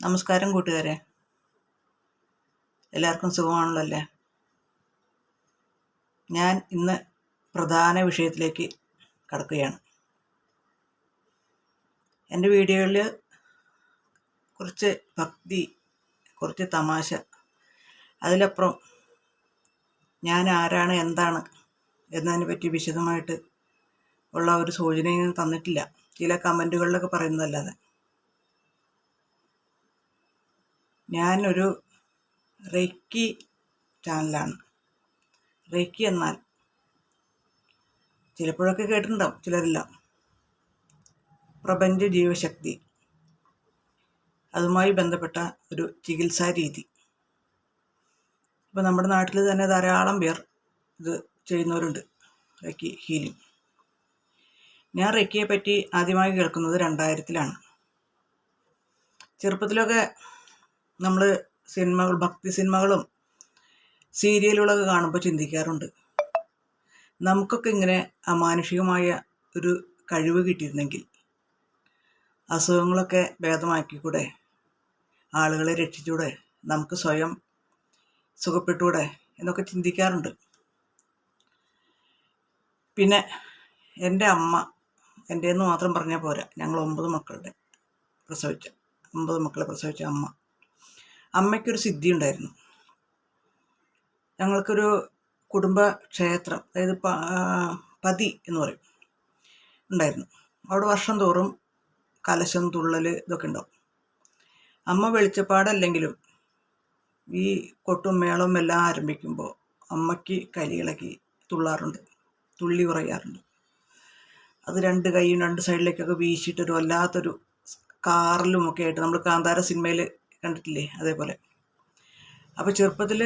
നമസ്കാരം കൂട്ടുകാരെ, എല്ലാവർക്കും സുഖമാണല്ലോ അല്ലേ? ഞാൻ ഇന്ന് പ്രധാന വിഷയത്തിലേക്ക് കടക്കുകയാണ്. എൻ്റെ വീഡിയോയിൽ കുറച്ച് ഭക്തി, കുറച്ച് തമാശ, അതിലപ്പുറം ഞാൻ ആരാണ്, എന്താണ് എന്നതിനെ പറ്റി വിശദമായിട്ട് ഉള്ള ഒരു സൂചനയും തന്നിട്ടില്ല. ചില കമൻറ്റുകളിലൊക്കെ പറയുന്നതല്ലാതെ. ഞാനൊരു റെയ്ക്കി ചാനലാണ്. റെയ്ക്കി എന്നാൽ ചിലപ്പോഴൊക്കെ കേട്ടിട്ടുണ്ടാവും, ചിലരെല്ലാം പ്രപഞ്ച ജീവശക്തി, അതുമായി ബന്ധപ്പെട്ട ഒരു ചികിത്സാ രീതി. ഇപ്പോൾ നമ്മുടെ നാട്ടിൽ തന്നെ ധാരാളം പേർ ഇത് ചെയ്യുന്നവരുണ്ട്, റെയ്ക്കി ഹീലിംഗ്. ഞാൻ റെയ്ക്കിയെ പറ്റി ആദ്യമായി കേൾക്കുന്നത് 2000-ലാണ്. ചെറുപ്പത്തിലൊക്കെ നമ്മൾ ഭക്തി സിനിമകളും സീരിയലുകളൊക്കെ കാണുമ്പോൾ ചിന്തിക്കാറുണ്ട്, നമുക്കൊക്കെ ഇങ്ങനെ അമാനുഷികമായ ഒരു കഴിവ് കിട്ടിയിരുന്നെങ്കിൽ അസുഖങ്ങളൊക്കെ ഭേദമാക്കിക്കൂടെ, ആളുകളെ രക്ഷിച്ചൂടെ, നമുക്ക് സ്വയം സുഖപ്പെട്ടൂടെ എന്നൊക്കെ ചിന്തിക്കാറുണ്ട്. പിന്നെ എൻ്റെ അമ്മ, എൻ്റെന്ന് മാത്രം പറഞ്ഞാൽ പോരാ, ഞങ്ങൾ 9 മക്കളെ പ്രസവിച്ച അമ്മയ്ക്കൊരു സിദ്ധി ഉണ്ടായിരുന്നു. ഞങ്ങൾക്കൊരു കുടുംബ ക്ഷേത്രം, അതായത് പതി എന്ന് പറയും, ഉണ്ടായിരുന്നു. അവിടെ വർഷം തോറും കലശം, തുള്ളൽ ഇതൊക്കെ ഉണ്ടാവും. അമ്മ വെളിച്ചപ്പാടല്ലെങ്കിലും ഈ കൊട്ടും മേളവും എല്ലാം ആരംഭിക്കുമ്പോൾ അമ്മയ്ക്ക് കലിയിളക്കി തുള്ളി പറയാറുണ്ട്. അത് 2 കൈയും 2 സൈഡിലേക്കൊക്കെ വീശിയിട്ടൊരു വല്ലാത്തൊരു കാറിലുമൊക്കെ ആയിട്ട്, നമ്മൾ കാന്താര സിനിമയിൽ കണ്ടിട്ടില്ലേ, അതേപോലെ. അപ്പോൾ ചെറുപ്പത്തിൽ